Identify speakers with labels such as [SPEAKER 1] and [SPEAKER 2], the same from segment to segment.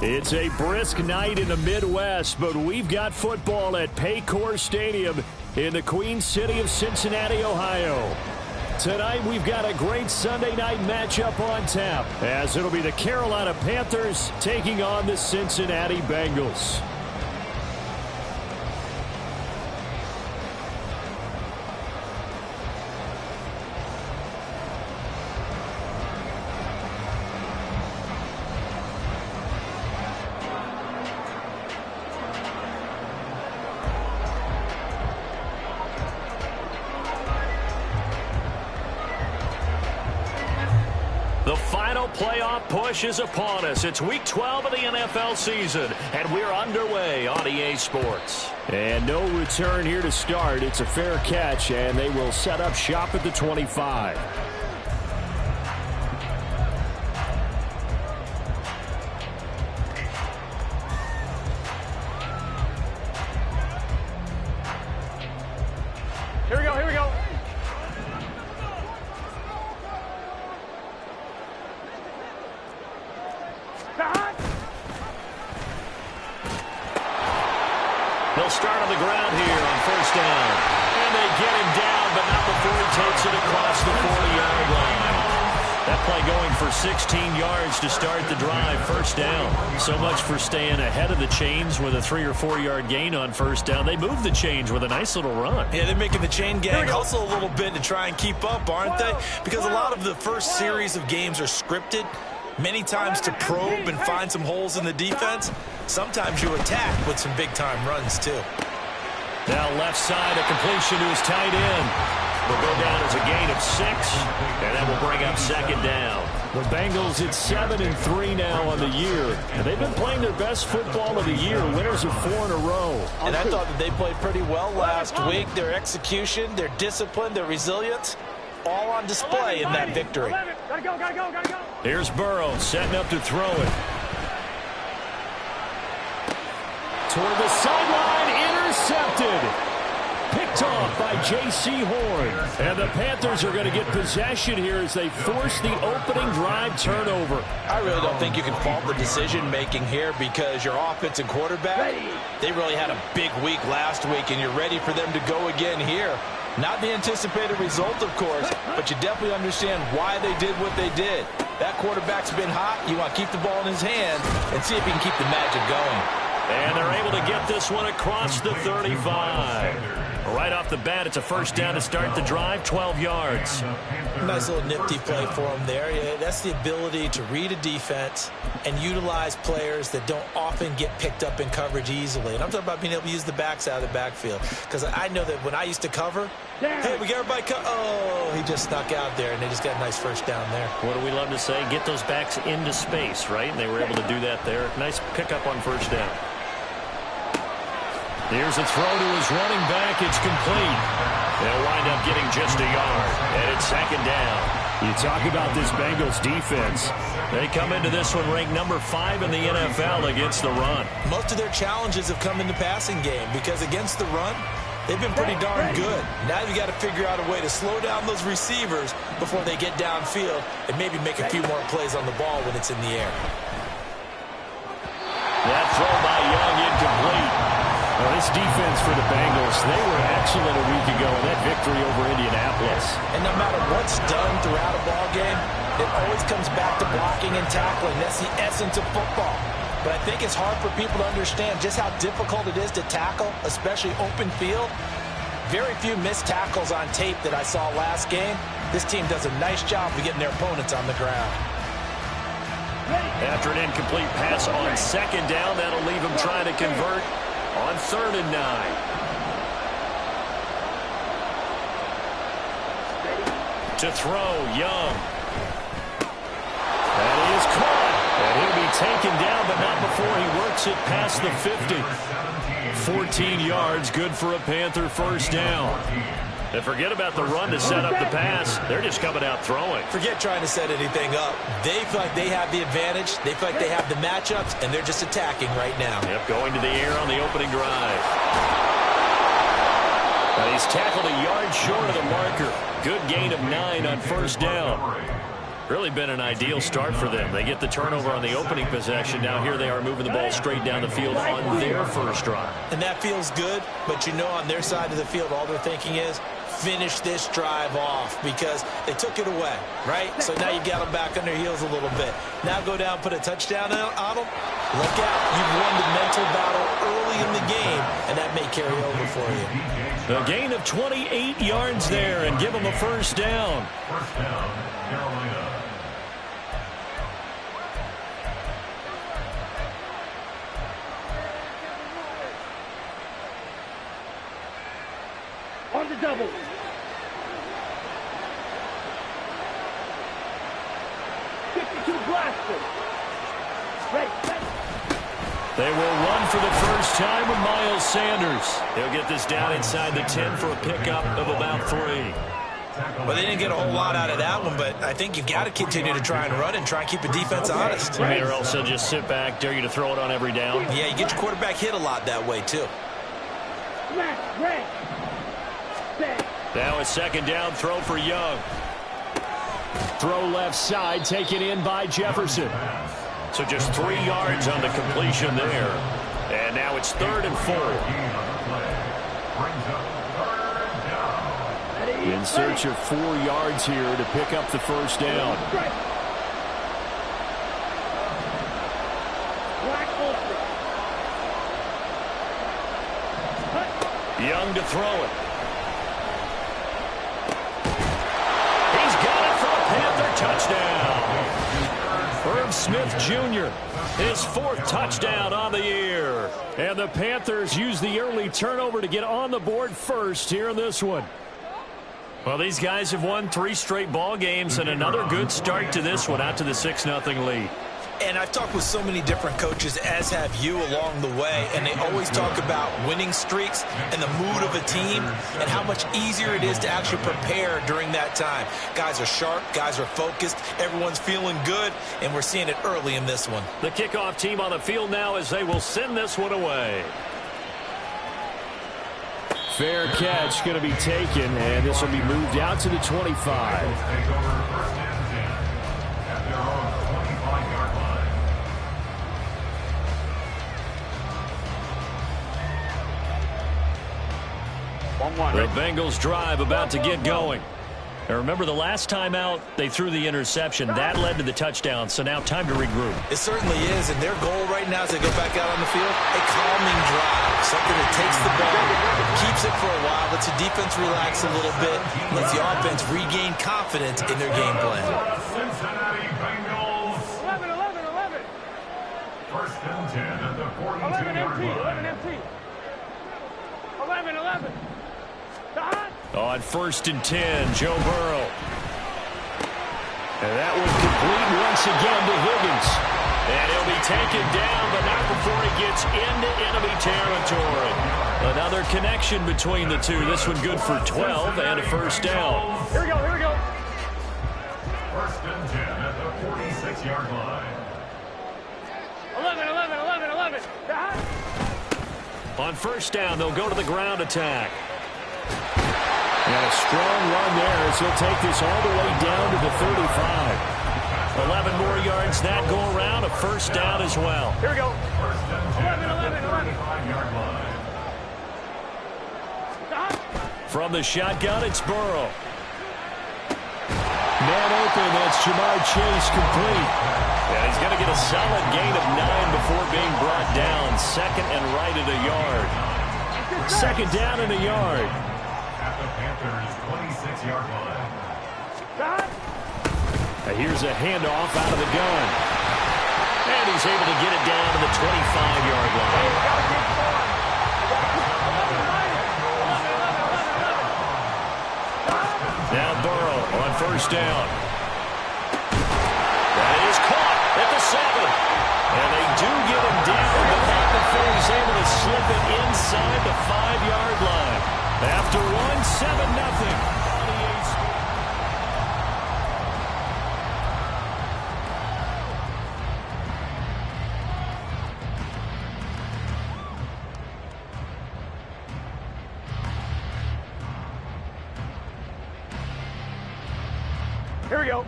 [SPEAKER 1] It's a brisk night in the Midwest, but we've got football at Paycor Stadium in the Queen City of Cincinnati, Ohio. Tonight, we've got a great Sunday night matchup on tap, as it'll be the Carolina Panthers taking on the Cincinnati Bengals. The final playoff push is upon us. It's Week 12 of the NFL season, and we're underway on EA Sports. And no return here to start. It's a fair catch, and they will set up shop at the 25.
[SPEAKER 2] Here we go, here we go.
[SPEAKER 1] They'll start on the ground here on first down. And they get him down, but not before he takes it across the 40-yard line. That play going for 16 yards to start the drive, first down. So much for staying ahead of the chains with a 3 or 4 yard gain on first down. They move the chains with a nice little run.
[SPEAKER 3] Yeah, they're making the chain gang hustle a little bit to try and keep up, aren't they? Because a lot of the first series of games are scripted. Many times to probe and find some holes in the defense. Sometimes you attack with some big-time runs, too.
[SPEAKER 1] Now left side, a completion to his tight end. Will go down as a gain of 6, and that will bring up second down. The Bengals at 7-3 now on the year, and they've been playing their best football of the year, winners of 4 in a row.
[SPEAKER 3] And I thought that they played pretty well last week. Their execution, their discipline, their resilience, all on display in that victory.
[SPEAKER 2] Gotta go, gotta go, gotta go.
[SPEAKER 1] Here's Burrow setting up to throw it. Toward the sideline, intercepted. Picked off by J.C. Horn. And the Panthers are going to get possession here as they force the opening drive turnover.
[SPEAKER 3] I really don't think you can fault the decision-making here because your offensive quarterback, they really had a big week last week, and you're ready for them to go again here. Not the anticipated result, of course, but you definitely understand why they did what they did. That quarterback's been hot. You want to keep the ball in his hand and see if he can keep the magic going.
[SPEAKER 1] And they're able to get this one across the 35. Right off the bat, it's a first down to start the drive, 12 yards.
[SPEAKER 3] Nice little nifty play for him there. Yeah, that's the ability to read a defense and utilize players that don't often get picked up in coverage easily. And I'm talking about being able to use the backs out of the backfield. Because I know that when I used to cover, hey, we got everybody oh, he just snuck out there, and they just got a nice first down there.
[SPEAKER 1] What do we love to say? Get those backs into space, right? And they were able to do that there. Nice pickup on first down. Here's a throw to his running back. It's complete. They'll wind up getting just a yard. And it's second down. You talk about this Bengals defense. They come into this one ranked number 5 in the NFL against the run.
[SPEAKER 3] Most of their challenges have come in the passing game because against the run, they've been pretty darn good. Now you got to figure out a way to slow down those receivers before they get downfield and maybe make a few more plays on the ball when it's in the air.
[SPEAKER 1] That throw by Young incomplete. Well, this defense for the Bengals, they were excellent a week ago in that victory over Indianapolis.
[SPEAKER 3] And no matter what's done throughout a ball game, it always comes back to blocking and tackling. That's the essence of football. But I think it's hard for people to understand just how difficult it is to tackle, especially open field. Very few missed tackles on tape that I saw last game. This team does a nice job of getting their opponents on the ground.
[SPEAKER 1] After an incomplete pass on second down, that'll leave them trying to convert on 3rd and 9. To throw, Young. That is caught. And he'll be taken down, but not before he works it past the 50. 14 yards, good for a Panther first down. And forget about the run to set up the pass. They're just coming out throwing.
[SPEAKER 3] Forget trying to set anything up. They feel like they have the advantage. They feel like they have the matchups, and they're just attacking right now.
[SPEAKER 1] Yep, going to the air on the opening drive. He's tackled a yard short of the marker. Good gain of 9 on first down. Really been an ideal start for them. They get the turnover on the opening possession. Now here they are moving the ball straight down the field on their first drive.
[SPEAKER 3] And that feels good, but you know on their side of the field, all they're thinking is, finish this drive off because they took it away, right? So now you got them back on their heels a little bit. Now go down, put a touchdown on them. Look out. You've won the mental battle early in the game, and that may carry over for you.
[SPEAKER 1] A gain of 28 yards there and give them a first down.
[SPEAKER 4] First down, Carolina.
[SPEAKER 2] On the double.
[SPEAKER 1] They will run for the first time with Miles Sanders. He'll get this down inside the 10 for a pickup of about 3.
[SPEAKER 3] Well, they didn't get a whole lot out of that one, but I think you've got to continue to try and run and try and keep the defense honest.
[SPEAKER 1] Or else they'll just sit back, dare you to throw it on every down.
[SPEAKER 3] Yeah, you get your quarterback hit a lot that way, too.
[SPEAKER 1] Now a second down throw for Young. Throw left side, taken in by Jefferson. So just 3 yards on the completion there. And now it's 3rd and 4. In search of 4 yards here to pick up the first down. Young to throw it. He's got it for a Panther touchdown. Herb Smith Jr., his 4th touchdown on the year. And the Panthers use the early turnover to get on the board first here in this one. Well, these guys have won 3 straight ball games and another good start to this one out to the 6-0 lead.
[SPEAKER 3] And I've talked with so many different coaches, as have you, along the way, and they always talk about winning streaks and the mood of a team and how much easier it is to actually prepare during that time. Guys are sharp, guys are focused, everyone's feeling good, and we're seeing it early in this one.
[SPEAKER 1] The kickoff team on the field now as they will send this one away. Fair catch going to be taken, and this will be moved out to the 25. The Bengals drive about to get going. Now remember, the last time out, they threw the interception. That led to the touchdown, so now time to regroup.
[SPEAKER 3] It certainly is, and their goal right now as they go back out on the field, a calming drive, something that takes the ball, keeps it for a while, lets the defense relax a little bit, lets the offense regain confidence in their game plan.
[SPEAKER 4] Cincinnati Bengals.
[SPEAKER 2] 11.
[SPEAKER 4] First and 10 at the 42-yard line.
[SPEAKER 2] 11.
[SPEAKER 1] On 1st and 10, Joe Burrow. And that one complete once again to Higgins. And he'll be taken down, but not before he gets into enemy territory. Another connection between the two. This one good for 12 and a first down.
[SPEAKER 2] Here we go.
[SPEAKER 4] First and 10 at the 46-yard line.
[SPEAKER 2] 11.
[SPEAKER 1] On first down, they'll go to the ground attack. And a strong run there as he'll take this all the way down to the 35. 11 more yards that go around, a first down as well.
[SPEAKER 2] Here we go.
[SPEAKER 4] First and 10 at the 35-yard line.
[SPEAKER 1] From the shotgun, it's Burrow. Man open, that's Jamar Chase complete. And he's going to get a solid gain of 9 before being brought down. Second and right at a yard. Second down and a yard.
[SPEAKER 4] At the Panthers' 26-yard line.
[SPEAKER 1] Now here's a handoff out of the gun. And he's able to get it down to the 25-yard line. Now Burrow on first down. That is caught at the 7. And they do get him down, but not before he's able to slip it inside the 5-yard line. After one, 7-0.
[SPEAKER 2] Here we go.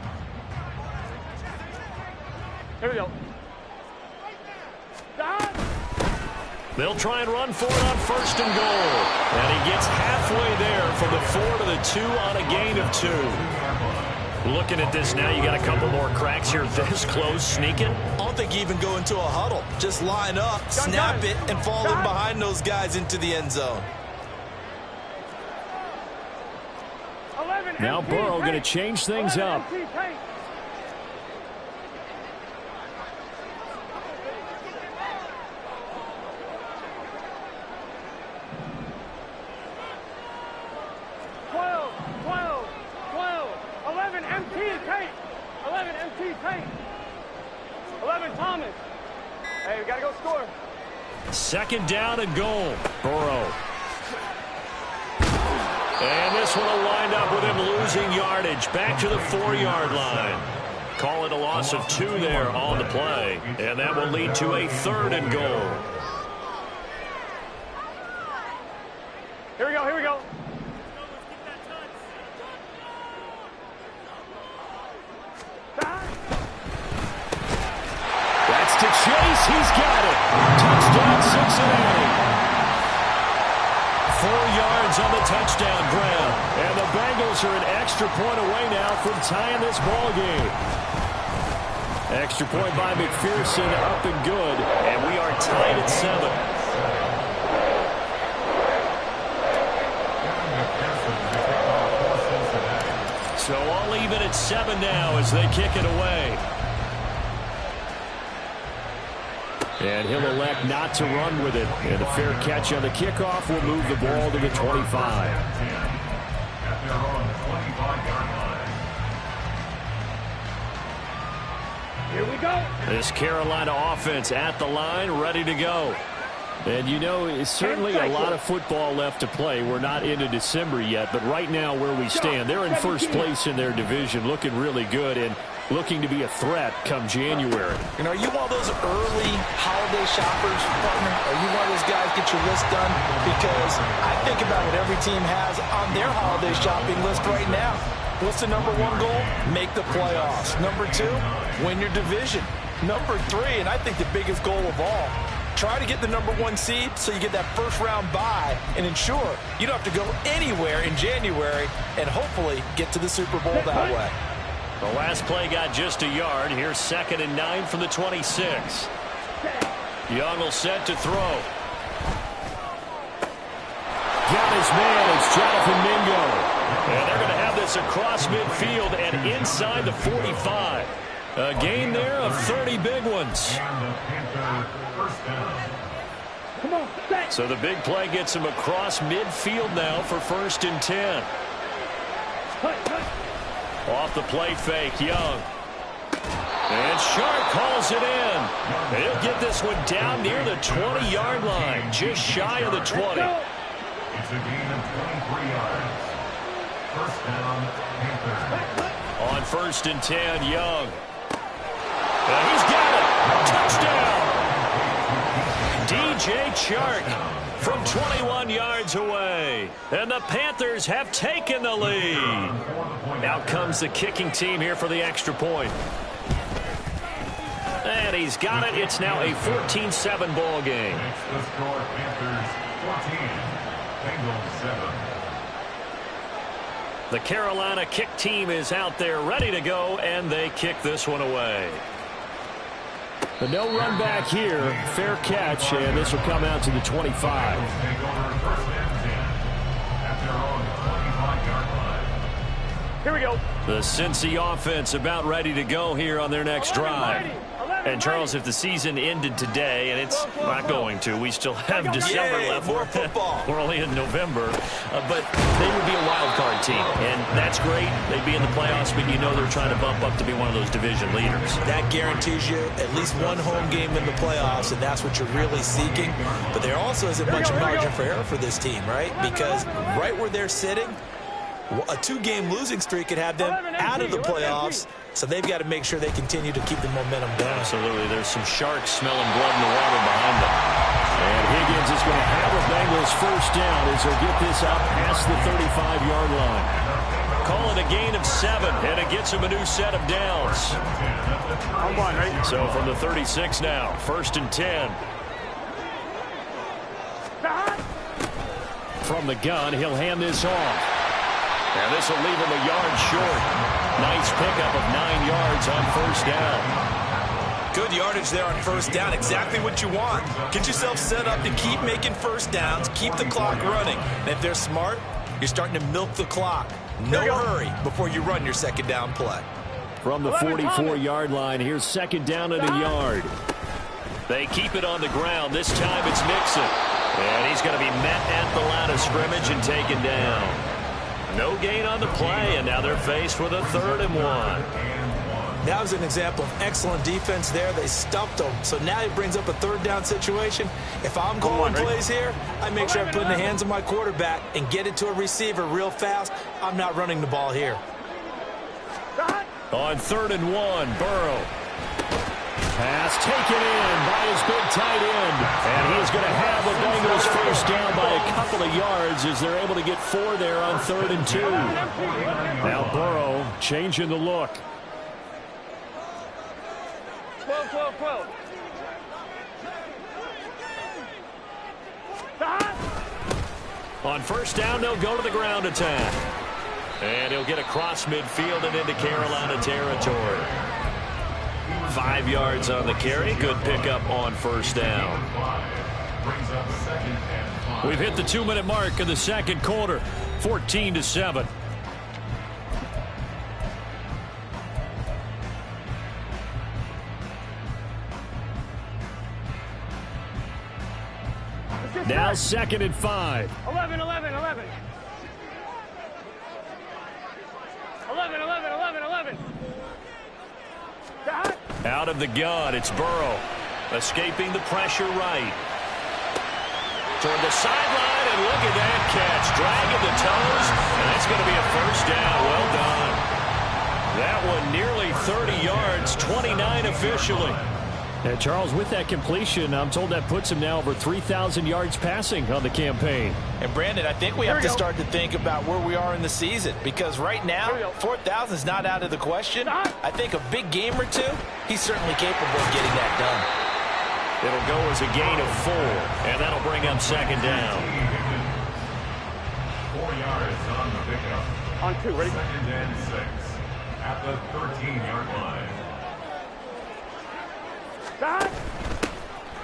[SPEAKER 2] Here we go.
[SPEAKER 1] They'll try and run for it on 1st and goal. And he gets halfway there from the 4 to the 2 on a gain of 2. Looking at this now, you got a couple more cracks here this close, sneaking.
[SPEAKER 3] I don't think you even go into a huddle. Just line up, snap it, and fall in behind those guys into the end zone.
[SPEAKER 1] Now Burrow going to change things up.
[SPEAKER 2] Thomas. Hey, we got to go score.
[SPEAKER 1] 2nd down and goal. Burrow. And this one will wind up with him losing yardage. Back to the 4-yard line. Call it a loss of 2 there on the play. And that will lead to a 3rd and goal.
[SPEAKER 2] Here we go, here we go.
[SPEAKER 1] That's to Chase. He's got it. Touchdown, Cincinnati. 4 yards on the touchdown grab. And the Bengals are an extra point away now from tying this ball game. Extra point by McPherson, up and good. And we are tied at 7. So all even at 7 now as they kick it away. And he'll elect not to run with it. And a fair catch on the kickoff will move the ball to the 25.
[SPEAKER 2] Here we go.
[SPEAKER 1] This Carolina offense at the line, ready to go. And you know, it's certainly a lot of football left to play. We're not into December yet, but right now where we stand, they're in first place in their division, looking really good and looking to be a threat come January.
[SPEAKER 3] And are you one of those early holiday shoppers, partner? Are you one of those guys get your list done? Because I think about what every team has on their holiday shopping list right now. What's the number 1 goal? Make the playoffs. Number 2, win your division. Number 3, and I think the biggest goal of all, try to get the number 1 seed so you get that first-round bye and ensure you don't have to go anywhere in January and hopefully get to the Super Bowl that way.
[SPEAKER 1] The last play got just a yard. Here's 2nd and 9 from the 26. Young will set to throw. Got his man. It's Jonathan Mingo. And they're going to have this across midfield and inside the 45. A gain there of 30 big ones. So the big play gets him across midfield now for 1st and 10. Off the play fake, Young. And Sharp calls it in. He'll get this one down near the 20-yard line, just shy of the 20.
[SPEAKER 4] It's a gain of 23 yards. 1st down, Panthers.
[SPEAKER 1] On 1st and 10, Young. And he's got it. Touchdown. DJ Chark from 21 yards away. And the Panthers have taken the lead. Out comes the kicking team here for the extra point. And he's got it. It's now a 14-7 ball game.
[SPEAKER 4] The score, Panthers 14, Bengals 7.
[SPEAKER 1] The Carolina kick team is out there ready to go, and they kick this one away. But no run back here. Fair catch, and this will come out to the 25.
[SPEAKER 2] Here we go.
[SPEAKER 1] The Cincy offense about ready to go here on their next drive. And, Charles, if the season ended today, and it's not going to, we still have December left.
[SPEAKER 3] More football.
[SPEAKER 1] We're only in November. But they would be a wild card team, and that's great. They'd be in the playoffs, but you know they're trying to bump up to be one of those division leaders.
[SPEAKER 3] That guarantees you at least 1 home game in the playoffs, and that's what you're really seeking. But there also isn't much margin for error for this team, right? Because right where they're sitting, a 2-game losing streak could have them out of the playoffs, so they've got to make sure they continue to keep the momentum down.
[SPEAKER 1] Absolutely. There's some sharks smelling blood in the water behind them. And Higgins is going to have a Bengals first down as they'll get this up past the 35-yard line. Call it a gain of 7, and it gets him a new set of downs.
[SPEAKER 2] I'm one, right?
[SPEAKER 1] So from the 36 now, 1st and 10. From the gun, he'll hand this off. And this will leave him a yard short. Nice pickup of 9 yards on first down.
[SPEAKER 3] Good yardage there on first down. Exactly what you want. Get yourself set up to keep making first downs, keep the clock running. And if they're smart, you're starting to milk the clock. No hurry before you run your second down play.
[SPEAKER 1] From the 44-yard line, here's 2nd down and a yard. They keep it on the ground. This time it's Mixon. And he's going to be met at the line of scrimmage and taken down. No gain on the play, and now they're faced with a 3rd and 1.
[SPEAKER 3] That was an example of excellent defense there. They stuffed them. So now it brings up a 3rd down situation. If I'm calling plays here, I make sure I put in the hands of my quarterback and get it to a receiver real fast. I'm not running the ball here.
[SPEAKER 1] On 3rd and 1, Burrow. Pass taken in by his big tight end. And he is going to have the Bengals first down by a couple of yards as they're able to get 4 there on 3rd and 2. Now Burrow changing the look.
[SPEAKER 2] 12, 12, 12.
[SPEAKER 1] On first down, they'll go to the ground attack. And he'll get across midfield and into Carolina territory. 5 yards on the carry. Good pickup on first down. We've hit the 2-minute mark of the second quarter. 14-7. Now 2nd and 5.
[SPEAKER 2] 11, 11, 11. 11, 11, 11, 11.
[SPEAKER 1] Out of the gun, it's Burrow. Escaping the pressure right. Toward the sideline, and look at that catch. Dragging the toes, and that's going to be a first down. Well done. That one nearly 30 yards, 29 officially. And Charles, with that completion, I'm told that puts him now over 3,000 yards passing on the campaign.
[SPEAKER 3] And Brandon, I think we have to start to think about where we are in the season, because right now 4,000 is not out of the question. I think a big game or two, he's certainly capable of getting that done.
[SPEAKER 1] It'll go as a gain of 4, and that'll bring up 2nd down.
[SPEAKER 4] 4 yards on the pickup.
[SPEAKER 2] On 2, ready?
[SPEAKER 4] 2nd and 6 at the 13-yard line.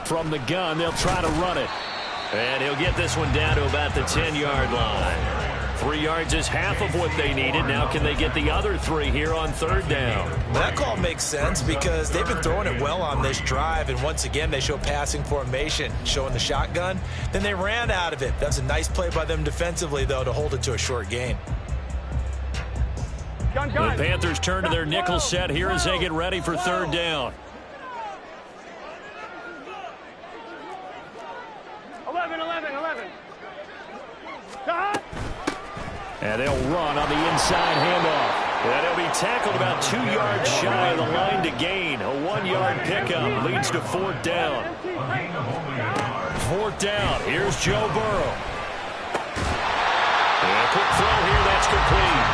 [SPEAKER 1] From the gun, they'll try to run it. And he'll get this one down to about the 10-yard line. 3 yards is half of what they needed. Now can they get the other 3 here on 3rd down?
[SPEAKER 3] That call makes sense because they've been throwing it well on this drive, and once again they show passing formation, showing the shotgun. Then they ran out of it. That's a nice play by them defensively, though, to hold it to a short gain.
[SPEAKER 2] Gun.
[SPEAKER 1] The Panthers turn to their nickel set here as they get ready for 3rd down.
[SPEAKER 2] 11, 11, 11.
[SPEAKER 1] And they'll run on the inside handoff. And he'll be tackled about 2 yards shy of the line to gain. A 1-yard pickup leads to 4th down. 4th down. Here's Joe Burrow. And a quick throw here. That's complete.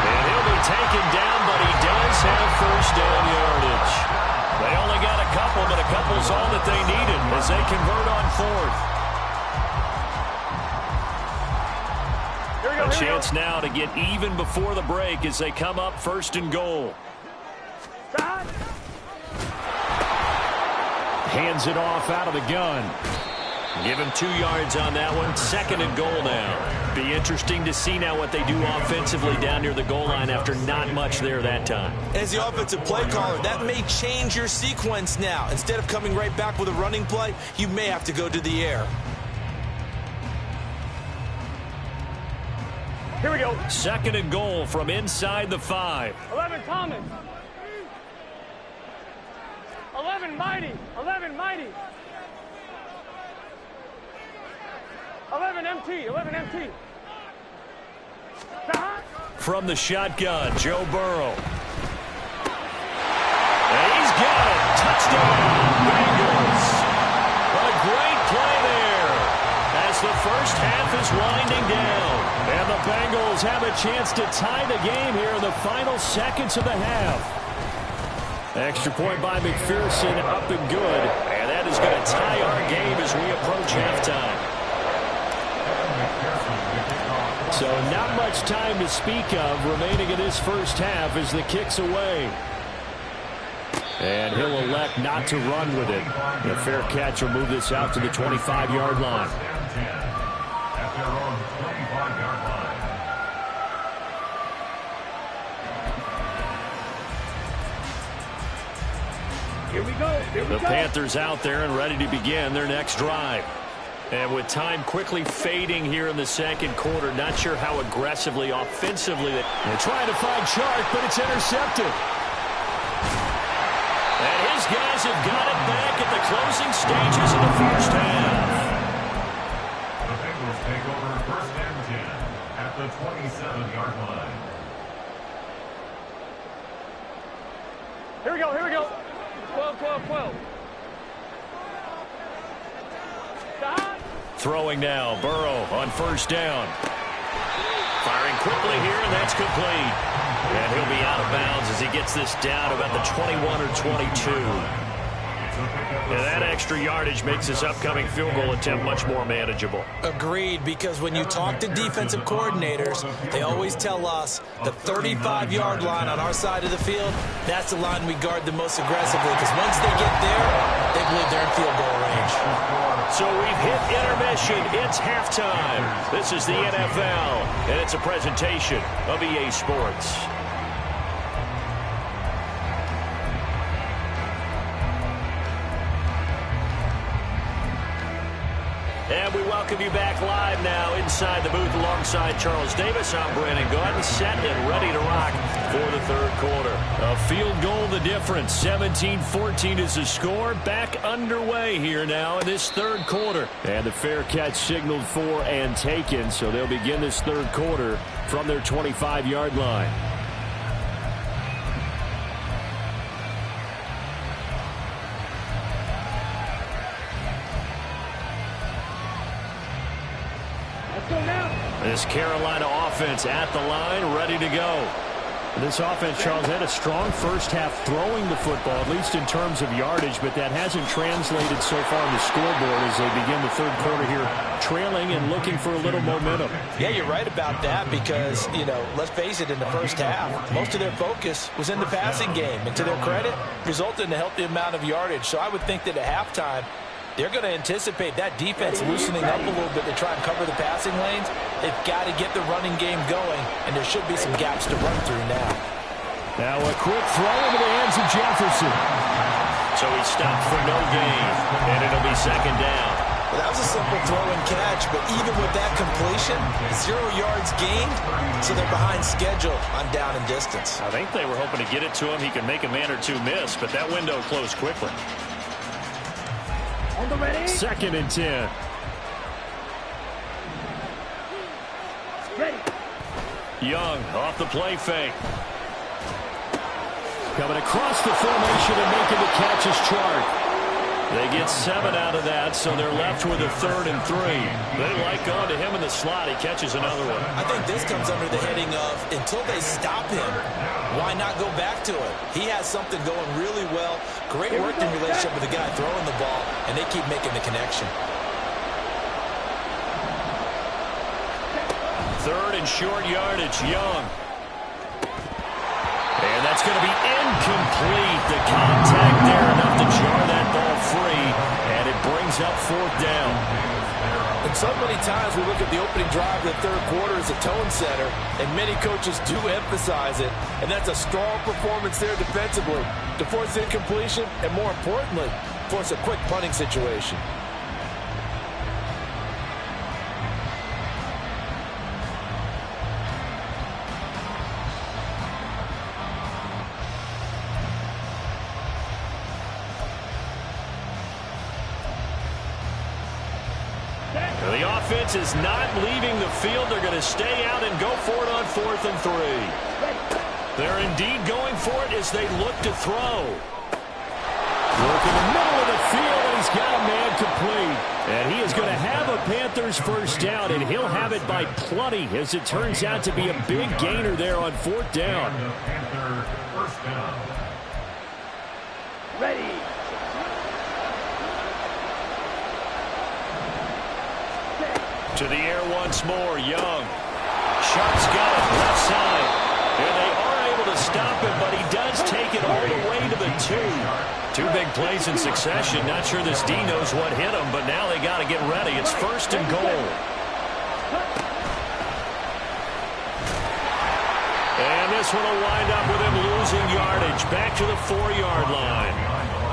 [SPEAKER 1] And he'll be taken down, but he does have first down yardage. They only got a couple, but a couple's all that they needed as they convert on 4th. A chance now to get even before the break as they come up 1st and goal. Hands it off out of the gun. Give him 2 yards on that one. 2nd and goal now. Be interesting to see now what they do offensively down near the goal line after not much there that time.
[SPEAKER 3] As the offensive play caller, that may change your sequence now. Instead of coming right back with a running play, you may have to go to the air.
[SPEAKER 2] Here we go.
[SPEAKER 1] 2nd and goal from inside the 5.
[SPEAKER 2] 11, Thomas. 11, Mighty. 11, Mighty. 11, MT. 11, MT.
[SPEAKER 1] From the shotgun, Joe Burrow. And he's got it. Touchdown, Bengals. A great play there. winding down. And the Bengals have a chance to tie the game here in the final seconds of the half. Extra point by McPherson, up and good. And that is going to tie our game as we approach halftime. So not much time to speak of remaining in this first half as the kick's away. And he'll elect not to run with it. A fair catch will move this out to the 25-yard line.
[SPEAKER 4] At their own 25-yard line.
[SPEAKER 2] Here we go. Here we go.
[SPEAKER 1] The Panthers out there and ready to begin their next drive. And with time quickly fading here in the second quarter, not sure how aggressively, offensively. They're trying to find Chark, but it's intercepted. And his guys have got it back at the closing stages of the first half.
[SPEAKER 4] The Bengals take over first and 10 at the 27-yard line.
[SPEAKER 2] Here we go. Here we go. 12, 12, 12. Stop.
[SPEAKER 1] Throwing now, Burrow on first down. Firing quickly here, and that's complete. And he'll be out of bounds as he gets this down about the 21 or 22. And that extra yardage makes this upcoming field goal attempt much more manageable.
[SPEAKER 3] Agreed, because when you talk to defensive coordinators, they always tell us the 35-yard line on our side of the field, that's the line we guard the most aggressively, because once they get there, they believe they're in field goal range.
[SPEAKER 1] So we've hit intermission. It's halftime. This is the NFL, and it's a presentation of EA Sports. And we welcome you back live now inside the booth alongside Charles Davis. I'm Brandon Gaudin, set and ready to rock for the third quarter. A field goal the difference. 17-14 is the score. Back underway here now in this third quarter. And the fair catch signaled for and taken, so they'll begin this third quarter from their 25-yard line. This Carolina offense at the line, ready to go. This offense, Charles, had a strong first half throwing the football, at least in terms of yardage, but that hasn't translated so far on the scoreboard as they begin the third quarter here, trailing and looking for a little momentum.
[SPEAKER 3] Yeah, you're right about that because, you know, let's face it, in the first half, most of their focus was in the passing game. And to their credit, resulted in a healthy amount of yardage. So I would think that at halftime, they're going to anticipate that defense loosening up a little bit to try and cover the passing lanes. They've got to get the running game going, and there should be some gaps to run through now.
[SPEAKER 1] Now a quick throw into the hands of Jefferson. So he stopped for no gain, and it'll be second down.
[SPEAKER 3] Well, that was a simple throw and catch, but even with that completion, 0 yards gained, so they're behind schedule on down and distance.
[SPEAKER 1] I think they were hoping to get it to him. He could make a man or two miss, but that window closed quickly. Second and 10.
[SPEAKER 2] Ready.
[SPEAKER 1] Young off the play fake. Coming across the formation and making the catch is Chark. They get 7 out of that, so they're left with a 3rd and 3. They like going to him in the slot. He catches another one.
[SPEAKER 3] I think this comes under the heading of until they stop him, why not go back to it? He has something going really well. Great working relationship with the guy throwing the ball, and they keep making the connection.
[SPEAKER 1] 3rd and short yardage, Young. And that's going to be incomplete. The contact there enough to jar that ball free, and it brings up 4th down.
[SPEAKER 3] And so many times we look at the opening drive of the third quarter as a tone setter, and many coaches do emphasize it, and that's a strong performance there defensively to force incompletion and, more importantly, force a quick punting situation.
[SPEAKER 1] The offense is not leaving the field. They're going to stay out and go for it on 4th and 3. They're indeed going for it as they look to throw. Working the middle of the field, and he's got a man complete. And he is going to have a Panthers first down, and he'll have it by plenty, as it turns out to be a big gainer there on fourth down.
[SPEAKER 4] Panther first down.
[SPEAKER 2] Ready.
[SPEAKER 1] To the air once more, Young. Sharp's got it, left side. And they are able to stop him, but he does take it all the way to the 2. 2 big plays in succession. Not sure this D knows what hit him, but now they got to get ready. It's first and goal. And this one will wind up with him losing yardage. Back to the 4-yard line.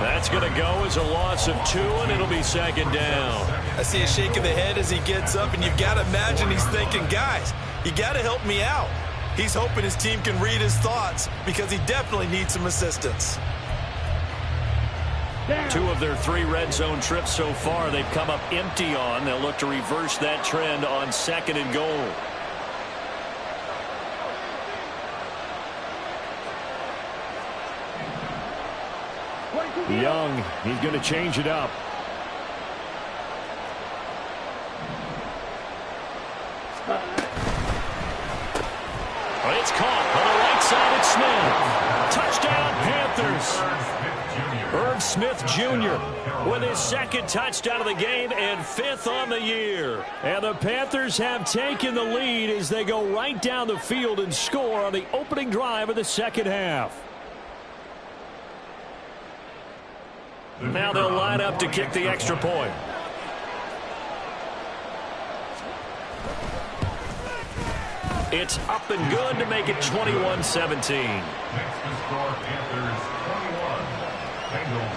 [SPEAKER 1] That's going to go as a loss of 2, and it'll be second down.
[SPEAKER 3] I see a shake of the head as he gets up, and you've got to imagine he's thinking, guys, you got to help me out. He's hoping his team can read his thoughts because he definitely needs some assistance.
[SPEAKER 1] 2 of their 3 red zone trips so far they've come up empty on. They'll look to reverse that trend on second and goal. Young, he's going to change it up. It's caught on the right side. It's Smith. Touchdown, Panthers. Irv Smith Jr. with his second touchdown of the game and 5th on the year. And the Panthers have taken the lead as they go right down the field and score on the opening drive of the second half. Now they'll line up to kick the extra point. It's up and good to make it 21-17.
[SPEAKER 4] Next to score, Panthers 21, Bengals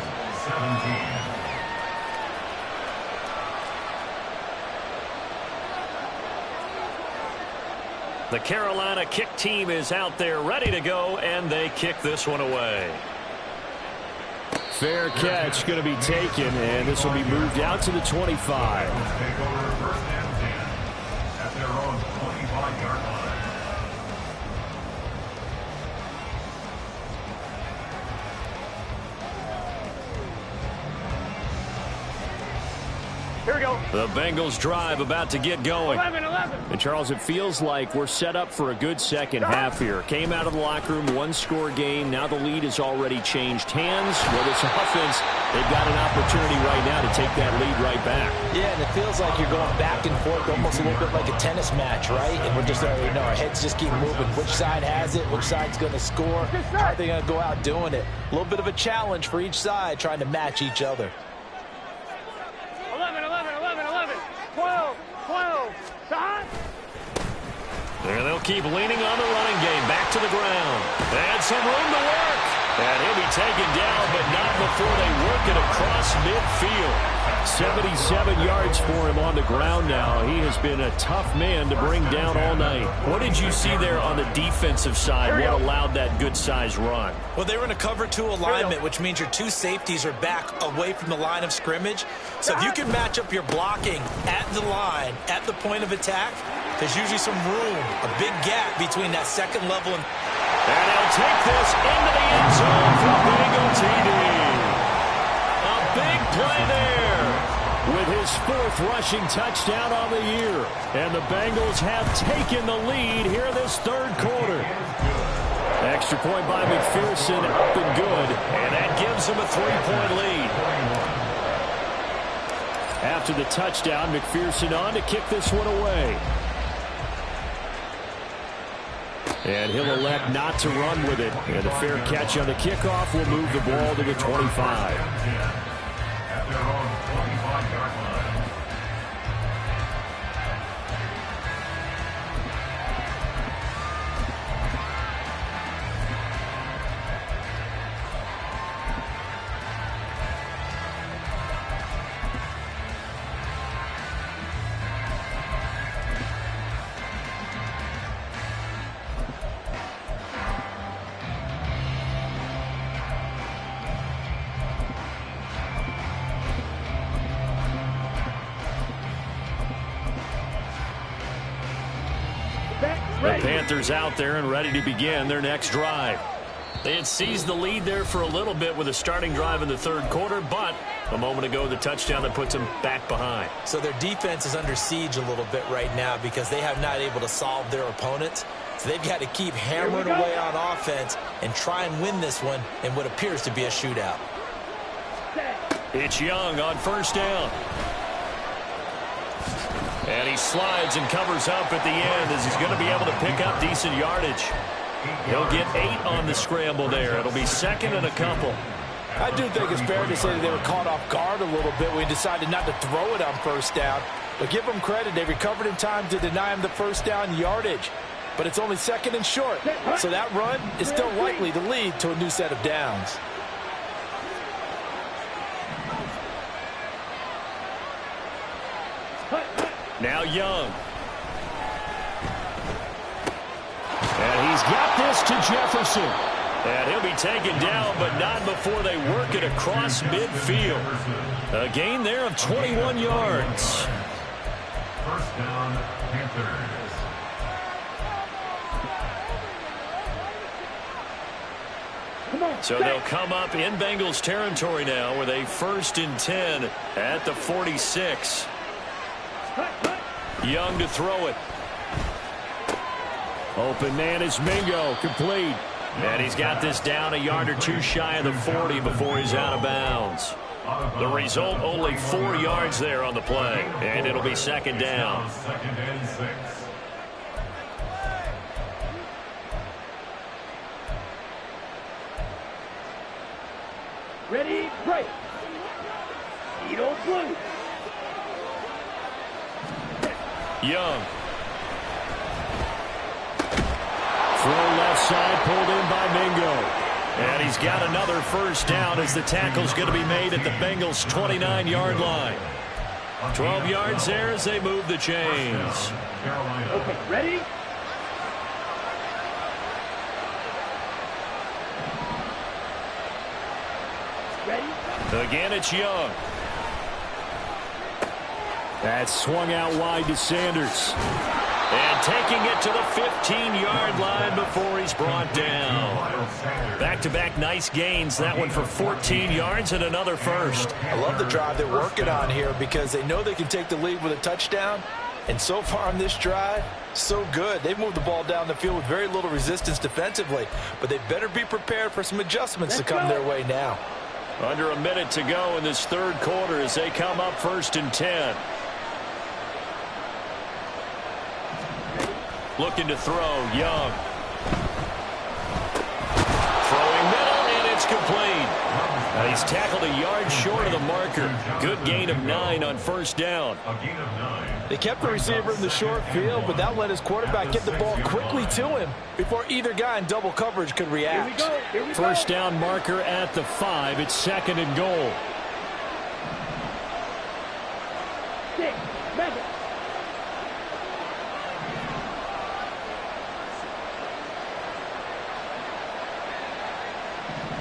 [SPEAKER 4] 17.
[SPEAKER 1] The Carolina kick team is out there ready to go, and they kick this one away. Fair catch going to be taken, and this will be moved out to the 25.
[SPEAKER 4] Take over first and 10 at their own 25-yard line.
[SPEAKER 2] Here we go.
[SPEAKER 1] The Bengals drive about to get going.
[SPEAKER 2] 11.
[SPEAKER 1] And Charles, it feels like we're set up for a good second half here. Came out of the locker room, 1-score game. Now the lead has already changed hands. Well, this offense, they've got an opportunity right now to take that lead right back.
[SPEAKER 5] Yeah, and it feels like you're going back and forth, almost a little bit like a tennis match, right? And we're just already know our heads just keep moving. Which side has it? Which side's going to score? How are they going to go out doing it? A little bit of a challenge for each side, trying to match each other.
[SPEAKER 2] 12. Stop.
[SPEAKER 1] And they'll keep leaning on the running game. Back to the ground. And some room to work. And he'll be taken down, but not before they work it across midfield. 77 yards for him on the ground now. He has been a tough man to bring down all night. What did you see there on the defensive side? What allowed that good-sized run?
[SPEAKER 3] Well, they were in a cover 2 alignment, which means your 2 safeties are back away from the line of scrimmage. So if you can match up your blocking at the line, at the point of attack, there's usually some room, a big gap between that second level and
[SPEAKER 1] he'll take this into the end zone for Bengal TD. A big play there with his 4th rushing touchdown on the year. And the Bengals have taken the lead here in this 3rd quarter. Extra point by McPherson, up and good. And that gives them a 3-point lead. After the touchdown, McPherson on to kick this one away. And he'll elect not to run with it. And a fair catch on the kickoff will move the ball to the 25.
[SPEAKER 4] At their own 25-yard line.
[SPEAKER 1] The Panthers out there and ready to begin their next drive. They had seized the lead there for a little bit with a starting drive in the third quarter, but a moment ago, the touchdown that puts them back behind.
[SPEAKER 5] So their defense is under siege a little bit right now because they have not able to solve their opponents. So they've got to keep hammering away on offense and try and win this one in what appears to be a shootout.
[SPEAKER 1] It's Young on first down. And he slides and covers up at the end as he's going to be able to pick up decent yardage. He'll get 8 on the scramble there. It'll be second and a couple.
[SPEAKER 5] I do think it's fair to say that they were caught off guard a little bit when he decided not to throw it on first down. But give them credit. They recovered in time to deny him the first down yardage. But it's only second and short. So that run is still likely to lead to a new set of downs.
[SPEAKER 1] Now Young. And he's got this to Jefferson. And he'll be taken down, but not before they work it across midfield. A gain there of 21 yards.
[SPEAKER 4] First down, Panthers.
[SPEAKER 1] So they'll come up in Bengals territory now with a 1st and 10 at the 46. Young to throw it. Open man is Mingo, complete. And he's got this down a yard or two shy of the 40 before he's out of bounds. The result, only 4 yards there on the play. And it'll be second down.
[SPEAKER 4] Second and 6.
[SPEAKER 2] Ready, break. Eagle blue.
[SPEAKER 1] Young. Throw left side, pulled in by Mingo. And he's got another first down as the tackle's going to be made at the Bengals' 29-yard line. 12 yards there as they move the chains.
[SPEAKER 2] Okay, ready? Ready?
[SPEAKER 1] Again, it's Young. That's swung out wide to Sanders. And taking it to the 15-yard line before he's brought down. Back-to-back nice gains. That one for 14 yards and another first.
[SPEAKER 5] I love the drive they're working on here because they know they can take the lead with a touchdown. And so far on this drive, so good. They've moved the ball down the field with very little resistance defensively. But they better be prepared for some adjustments to come their way now.
[SPEAKER 1] Under a minute to go in this third quarter as they come up 1st and 10. Looking to throw, Young. Throwing middle, and it's complete. He's tackled a yard short of the marker. Good gain of 9 on first down.
[SPEAKER 4] A gain of 9.
[SPEAKER 5] They kept the receiver in the short field, but that let his quarterback get the ball quickly to him before either guy in double coverage could react.
[SPEAKER 2] Here we go.
[SPEAKER 1] First down marker at the 5. It's second and goal.
[SPEAKER 2] 6, Megan.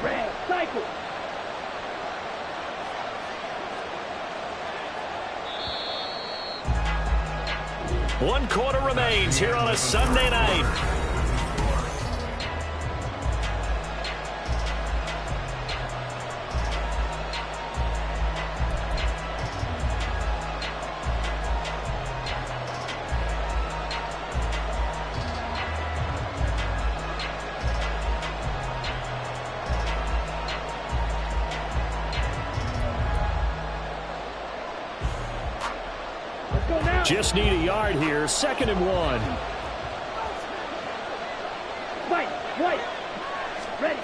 [SPEAKER 2] Red, cycle.
[SPEAKER 1] One quarter remains here on a Sunday night. Just need a yard here. 2nd and 1.
[SPEAKER 2] White. Ready.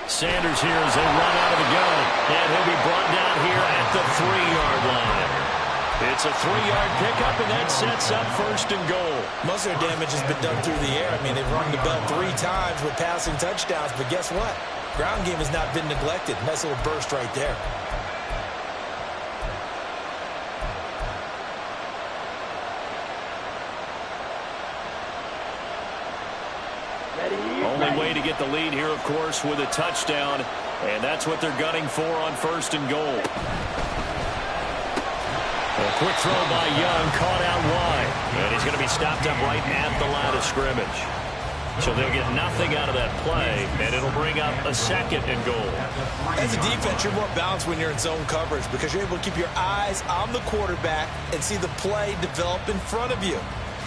[SPEAKER 1] Sanders here as they run out of the gun. And he'll be brought down here at the 3-yard line. It's a 3-yard pickup, and that sets up 1st and goal.
[SPEAKER 5] Most of their damage has been done through the air. I mean, they've rung the bell 3 times with passing touchdowns, but guess what? Ground game has not been neglected. Nice little burst right there.
[SPEAKER 1] Only way to get the lead here, of course, with a touchdown, and that's what they're gunning for on 1st and goal. A quick throw by Young, caught out wide, and he's going to be stopped up right at the line of scrimmage. So they'll get nothing out of that play, and it'll bring up a 2nd and goal.
[SPEAKER 3] As a defense, you're more balanced when you're in zone coverage because you're able to keep your eyes on the quarterback and see the play develop in front of you.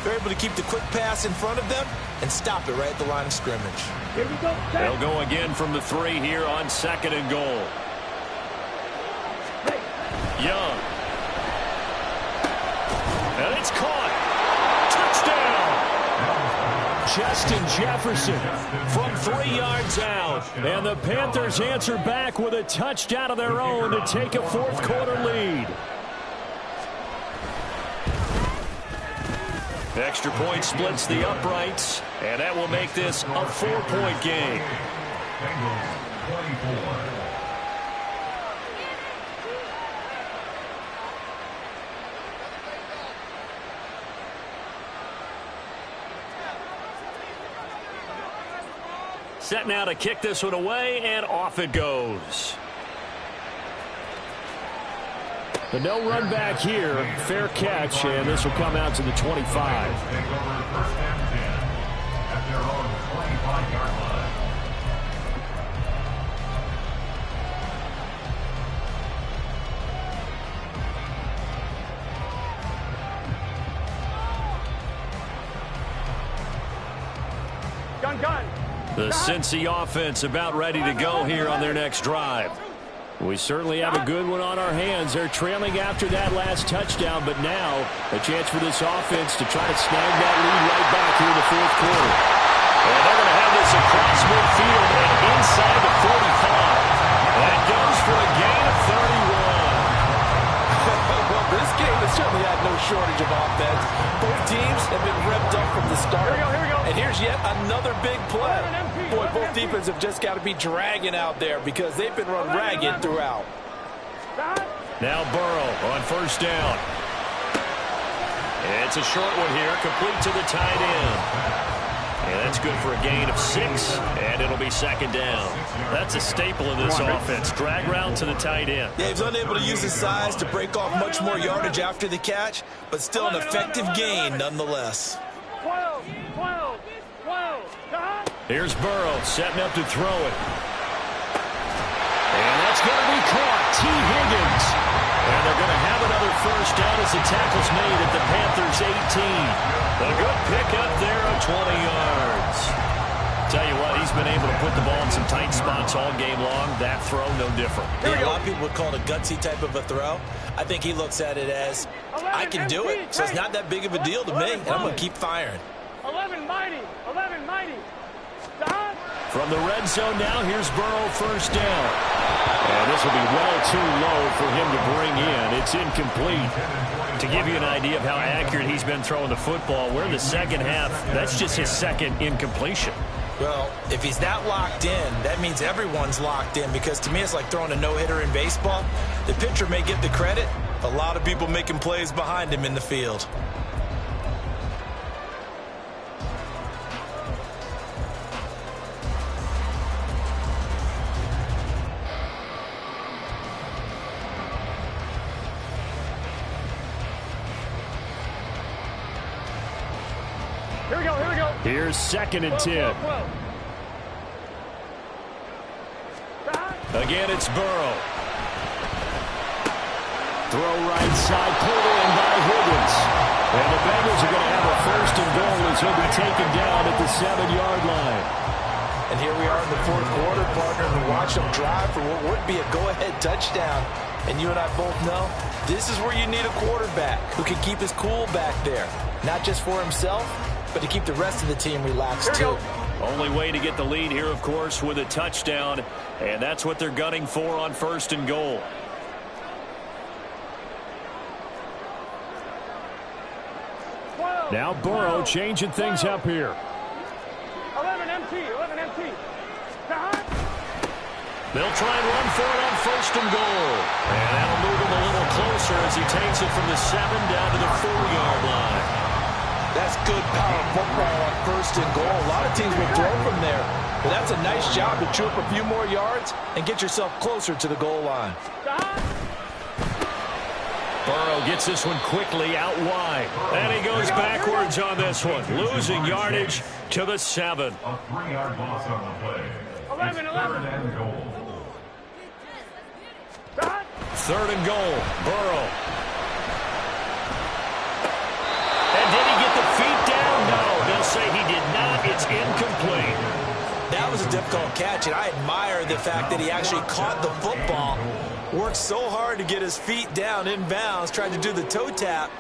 [SPEAKER 3] They're able to keep the quick pass in front of them and stop it right at the line of scrimmage.
[SPEAKER 2] Here we go.
[SPEAKER 1] They'll go again from the 3 here on 2nd and goal. Young. And it's caught. Touchdown. Justin Jefferson from 3 yards out. And the Panthers answer back with a touchdown of their own to take a 4th quarter lead. Extra point splits the uprights, and that will make this a 4-point game.
[SPEAKER 4] Bengals 24.
[SPEAKER 1] Set now to kick this one away, and off it goes. The no run back here, fair catch, and this will come out to the 25.
[SPEAKER 4] Take over 1st and 10 at their own 25-yard line.
[SPEAKER 2] Gun.
[SPEAKER 1] The Cincy offense about ready to go here on their next drive. We certainly have a good one on our hands. They're trailing after that last touchdown, but now a chance for this offense to try to snag that lead right back here in the 4th quarter. And they're going to have this across midfield and inside the 45. That goes for a gain of 31.
[SPEAKER 5] Well, this game has certainly had no shortage of offense. Both teams have been revved up from the start.
[SPEAKER 2] Here we go.
[SPEAKER 5] And here's yet another big play. Boy, both defenses have just got to be dragging out there because they've been run ragged throughout.
[SPEAKER 1] Now Burrow on 1st down. It's a short one here, complete to the tight end. And that's good for a gain of 6, and it'll be 2nd down. That's a staple of this offense. Drag route to the tight end.
[SPEAKER 3] Yeah, he's unable to use his size to break off much more yardage after the catch, but still an effective gain nonetheless.
[SPEAKER 2] 12.
[SPEAKER 1] Here's Burrow setting up to throw it. And that's going to be caught. T. Higgins. And they're going to have another 1st down as the tackle's made at the Panthers' 18. A good pickup there of 20 yards. Tell you what, he's been able to put the ball in some tight spots all game long. That throw, no different.
[SPEAKER 3] Yeah, a lot of people would call it a gutsy type of a throw. I think he looks at it as, I can do it, so it's not that big of a deal to me, and I'm going to keep firing.
[SPEAKER 2] 11 mighty.
[SPEAKER 1] From the red zone now, here's Burrow 1st down. And this will be well too low for him to bring in. It's incomplete. To give you an idea of how accurate he's been throwing the football, we're in the 2nd half. That's just his 2nd incompletion.
[SPEAKER 3] Well, if he's not locked in, that means everyone's locked in, because to me it's like throwing a no-hitter in baseball. The pitcher may get the credit, a lot of people making plays behind him in the field.
[SPEAKER 2] Here we go.
[SPEAKER 1] Here's 2nd and 10. Again, it's Burrow. Throw right side, pulled in by Higgins. And the Bengals are going to have a 1st and goal as he'll be taken down at the 7-yard line.
[SPEAKER 5] And here we are in the 4th quarter, partner, and watch them drive for what would be a go-ahead touchdown. And you and I both know this is where you need a quarterback who can keep his cool back there. Not just for himself, but to keep the rest of the team relaxed too.
[SPEAKER 1] Only way to get the lead here, of course, with a touchdown. And that's what they're gunning for on 1st and goal. Now Burrow changing things up here.
[SPEAKER 2] 11 empty.
[SPEAKER 1] They'll try and run for it on 1st and goal. And that'll move him a little closer as he takes it from the 7 down to the 4-yard line.
[SPEAKER 5] That's good power football on 1st and goal. A lot of teams will throw from there. But that's a nice job to chew up a few more yards and get yourself closer to the goal line.
[SPEAKER 1] Burrow gets this one quickly out wide. And he goes backwards on this one, losing yardage to the 7.
[SPEAKER 4] A 3-yard loss on the play.
[SPEAKER 2] 11.
[SPEAKER 4] Third and goal.
[SPEAKER 1] 3rd and goal. Burrow. And did he get the feet down? No, they'll say he did not. It's incomplete.
[SPEAKER 5] That was a difficult catch, and I admire the fact that he actually caught the football, worked so hard to get his feet down inbounds, tried to do the toe tap.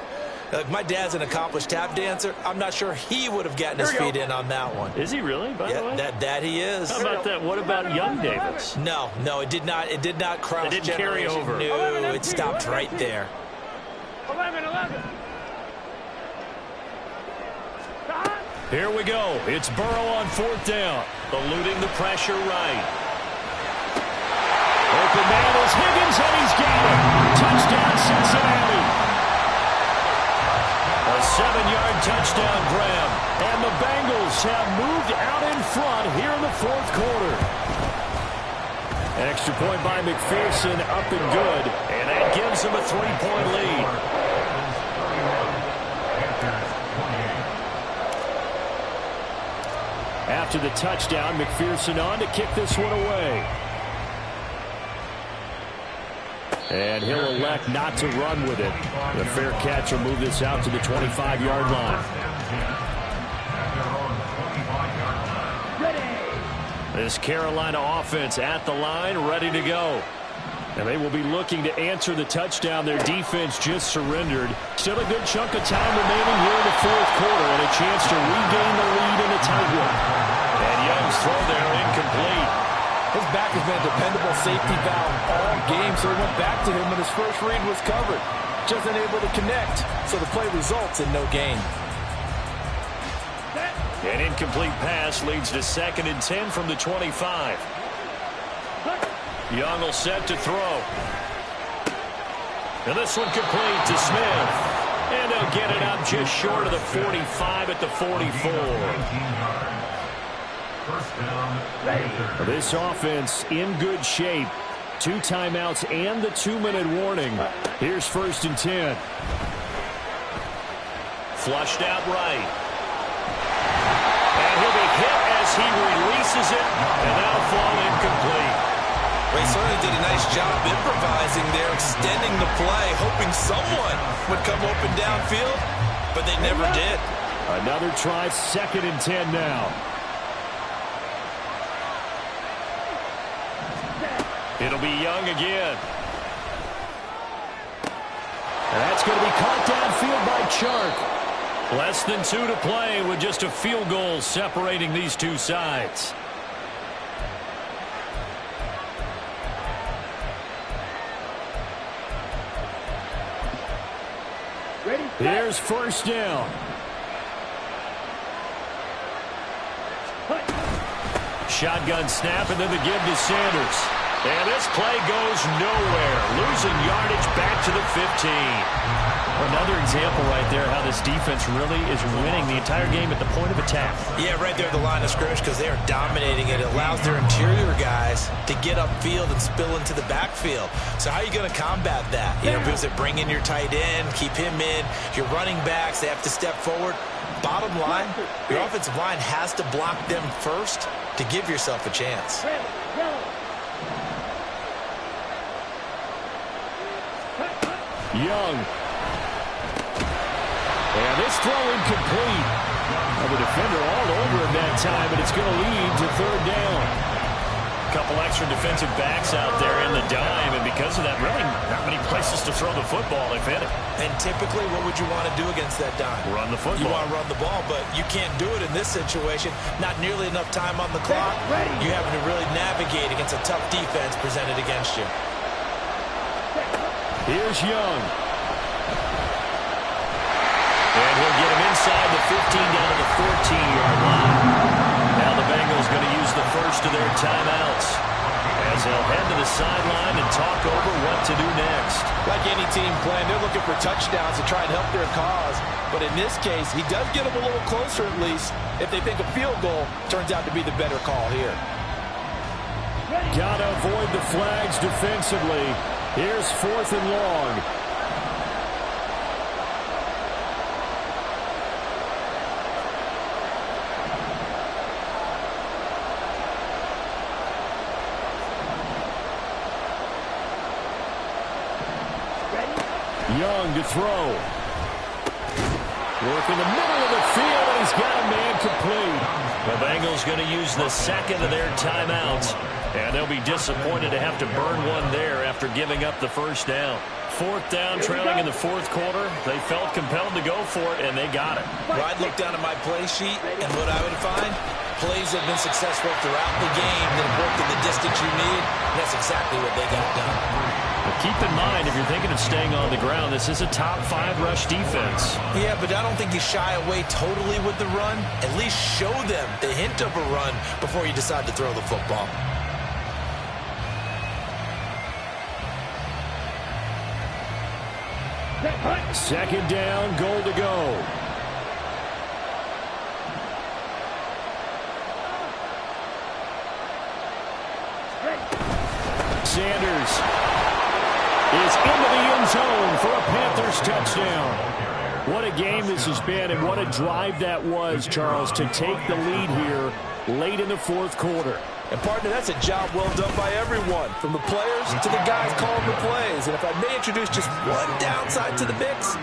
[SPEAKER 5] Like, my dad's an accomplished tap dancer. I'm not sure he would have gotten his feet in on that one.
[SPEAKER 1] Is he really, by the way?
[SPEAKER 5] That he is.
[SPEAKER 1] How about that? What about young Davis?
[SPEAKER 5] No, it did not. It did not cross.
[SPEAKER 1] It didn't carry over.
[SPEAKER 5] No, it stopped right there.
[SPEAKER 2] 11.
[SPEAKER 1] Here we go. It's Burrow on 4th down. Eluding the pressure right. Open man is Higgins, and he's got it. Touchdown, Cincinnati. A 7-yard touchdown grab. And the Bengals have moved out in front here in the 4th quarter. Extra point by McPherson, up and good. And that gives them a 3-point lead. After the touchdown, McPherson on to kick this one away. And he'll elect not to run with it. The fair catch will move this out to the 25-yard line. This Carolina offense at the line, ready to go. And they will be looking to answer the touchdown. Their defense just surrendered. Still a good chunk of time remaining here in the 4th quarter and a chance to regain the lead in a tight one. And Young's throw there incomplete.
[SPEAKER 5] His back has been a dependable safety valve all game, so he went back to him when his first read was covered. Just unable to connect, so the play results in no gain.
[SPEAKER 1] An incomplete pass leads to 2nd and 10 from the 25. Young will set to throw. And this one complete to Smith. And they'll get it up just short of the 45 at the 44. This offense in good shape. 2 timeouts and the 2-minute warning. Here's 1st and 10. Flushed out right. And he'll be hit as he releases it. And that'll fall incomplete.
[SPEAKER 5] They certainly did a nice job improvising there, extending the play, hoping someone would come open downfield, but they never did.
[SPEAKER 1] Another try, 2nd and 10 now. It'll be Young again. And that's going to be caught downfield by Chark. Less than 2 to play with just a field goal separating these two sides. Here's 1st down. Shotgun snap, and then the give to Sanders. And this play goes nowhere. Losing yardage back to the 15. Another example right there how this defense really is winning the entire game at the point of attack.
[SPEAKER 5] Yeah, right there at the line of scrimmage because they are dominating it. It allows their interior guys to get upfield and spill into the backfield. So how are you going to combat that? You know, because they bring in your tight end, keep him in. Your running backs, they have to step forward. Bottom line, your offensive line has to block them first to give yourself a chance.
[SPEAKER 1] Young. And this throw incomplete. The defender all over him that time, but it's going to lead to 3rd down. A couple extra defensive backs out there in the dime, and because of that, really not many places to throw the football, if any.
[SPEAKER 5] And typically, what would you want to do against that dime?
[SPEAKER 1] Run the football.
[SPEAKER 5] You want to run the ball, but you can't do it in this situation. Not nearly enough time on the clock. You're having to really navigate against a tough defense presented against you.
[SPEAKER 1] Here's Young. And he'll get him inside the 15 down to the 14-yard line. Now the Bengals going to use the first of their timeouts as they'll head to the sideline and talk over what to do next.
[SPEAKER 5] Like any team playing, they're looking for touchdowns to try and help their cause. But in this case, he does get them a little closer at least if they think a field goal turns out to be the better call here.
[SPEAKER 1] Got to avoid the flags defensively. Here's 4th and long. Young to throw. Work in the middle of the field, and he's got a man complete. The Bengals going to use the second of their timeouts, and they'll be disappointed to have to burn one there after giving up the first down. Fourth down, trailing in the fourth quarter. They felt compelled to go for it, and they got it.
[SPEAKER 3] Well, I'd look down at my play sheet, and what I would find, plays have been successful throughout the game that have worked in the distance you need, and that's exactly what they got done.
[SPEAKER 1] But keep in mind, if you're thinking of staying on the ground, this is a top 5 rush defense.
[SPEAKER 3] Yeah, but I don't think you shy away totally with the run. At least show them the hint of a run before you decide to throw the football.
[SPEAKER 1] Second down, goal to go. Sanders is into the end zone for a Panthers touchdown. What a game this has been, and what a drive that was, Charles, to take the lead here late in the fourth quarter.
[SPEAKER 5] And, partner, that's a job well done by everyone, from the players to the guys calling the plays. And if I may introduce just one downside to the mix,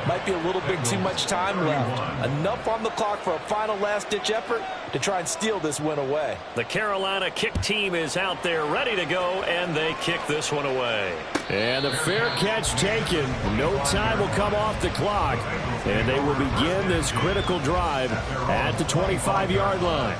[SPEAKER 5] might be a little bit too much time left. Enough on the clock for a final last-ditch effort to try and steal this win away.
[SPEAKER 1] The Carolina kick team is out there ready to go, and they kick this one away. And the fair catch taken. No time will come off the clock, and they will begin this critical drive at the 25-yard line.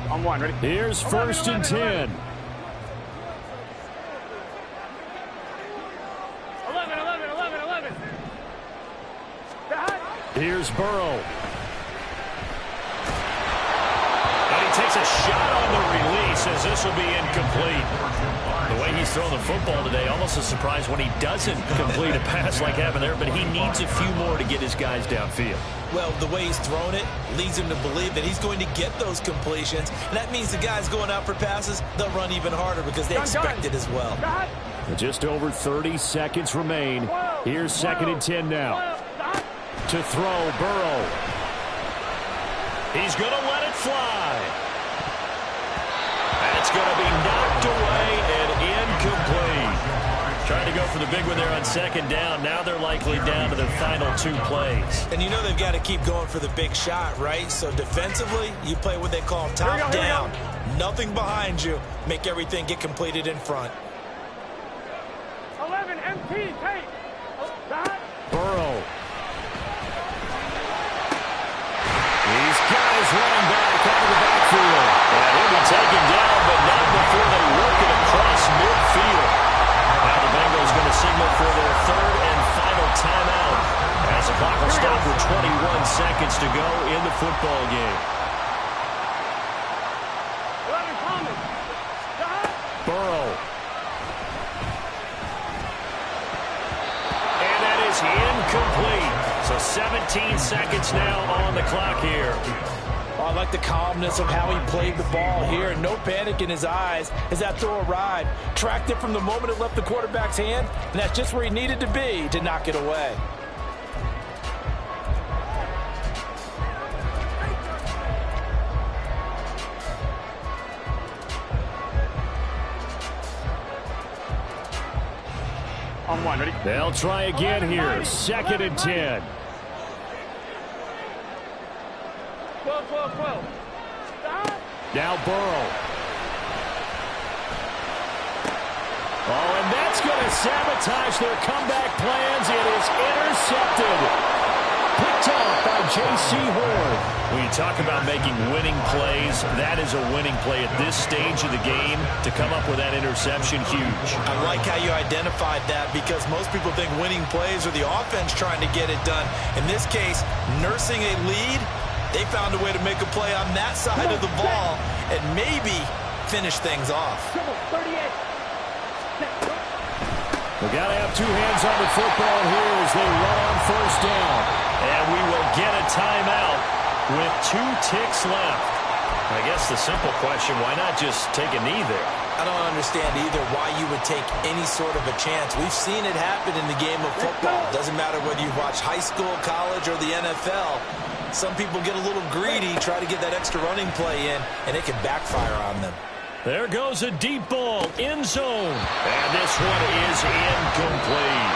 [SPEAKER 2] On one, ready?
[SPEAKER 1] Here's first and 10.
[SPEAKER 2] 11, 11, 11.
[SPEAKER 1] Here's Burrow. And he takes a shot on the release as this will be incomplete. The way he's throwing the football today, almost a surprise when he doesn't complete a pass like happened there, but he needs a few more to get his guys downfield.
[SPEAKER 3] Well, the way he's thrown it leads him to believe that he's going to get those completions. And that means the guys going out for passes, they'll run even harder because they expect it as well.
[SPEAKER 1] Just over 30 seconds remain. Here's second and 10 now. To throw, Burrow. He's going to let it fly. That's going to be knocked away and incomplete. Trying to go for the big one there on second down. Now they're likely down to their final 2 plays.
[SPEAKER 3] And you know they've got to keep going for the big shot, right? So defensively, you play what they call top down. Nothing behind you. Make everything get completed in front.
[SPEAKER 2] 11, MT, take.
[SPEAKER 1] Burrow. These guys running back out of the backfield. And he'll be taken down, but not before they work it across midfield. Now the Bengals going to signal for their third and final timeout as the clock will stop with 21 seconds to go in the football game.
[SPEAKER 2] 11, Thomas.
[SPEAKER 1] Burrow. And that is incomplete. So 17 seconds now on the clock here.
[SPEAKER 5] Oh, I like the calmness of how he played the ball here. No panic in his eyes as that throw arrived. Tracked it from the moment it left the quarterback's hand, and that's just where he needed to be to knock it away.
[SPEAKER 2] On one, ready?
[SPEAKER 1] They'll try again here. Second and 10.
[SPEAKER 2] 12.
[SPEAKER 1] Now Burrow. Oh, and that's going to sabotage their comeback plans. It is intercepted. Picked off by J.C. Horn. When you talk about making winning plays, that is a winning play at this stage of the game. To come up with that interception, huge.
[SPEAKER 3] I like how you identified that because most people think winning plays are the offense trying to get it done. In this case, nursing a lead, they found a way to make a play on that side of the ball and maybe finish things off.
[SPEAKER 1] We got to have 2 hands on the football here as they run on first down. And we will get a timeout with 2 ticks left. I guess the simple question, why not just take a knee there?
[SPEAKER 5] I don't understand either why you would take any sort of a chance. We've seen it happen in the game of football. Doesn't matter whether you watch high school, college, or the NFL. Some people get a little greedy, try to get that extra running play in, and it can backfire on them.
[SPEAKER 1] There goes a deep ball, end zone. And this one is incomplete.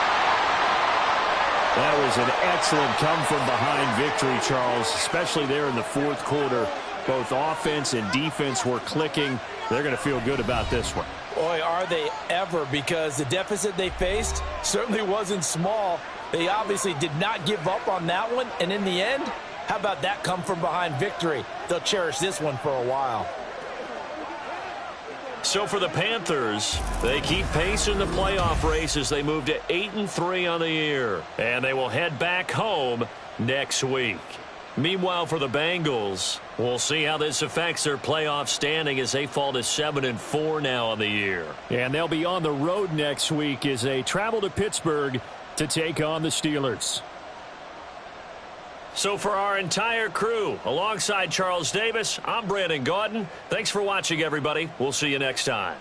[SPEAKER 6] That was an excellent come-from-behind victory, Charles, especially there in the fourth quarter. Both offense and defense were clicking. They're going to feel good about this one.
[SPEAKER 5] Boy, are they ever, because the deficit they faced certainly wasn't small. They obviously did not give up on that one, and in the end, how about that come-from-behind victory? They'll cherish this one for a while.
[SPEAKER 1] So for the Panthers, they keep pace in the playoff race as they move to 8-3 on the year. And they will head back home next week. Meanwhile, for the Bengals, we'll see how this affects their playoff standing as they fall to 7-4 now on the year.
[SPEAKER 6] And they'll be on the road next week as they travel to Pittsburgh to take on the Steelers.
[SPEAKER 1] So for our entire crew, alongside Charles Davis, I'm Brandon Gaudin. Thanks for watching, everybody. We'll see you next time.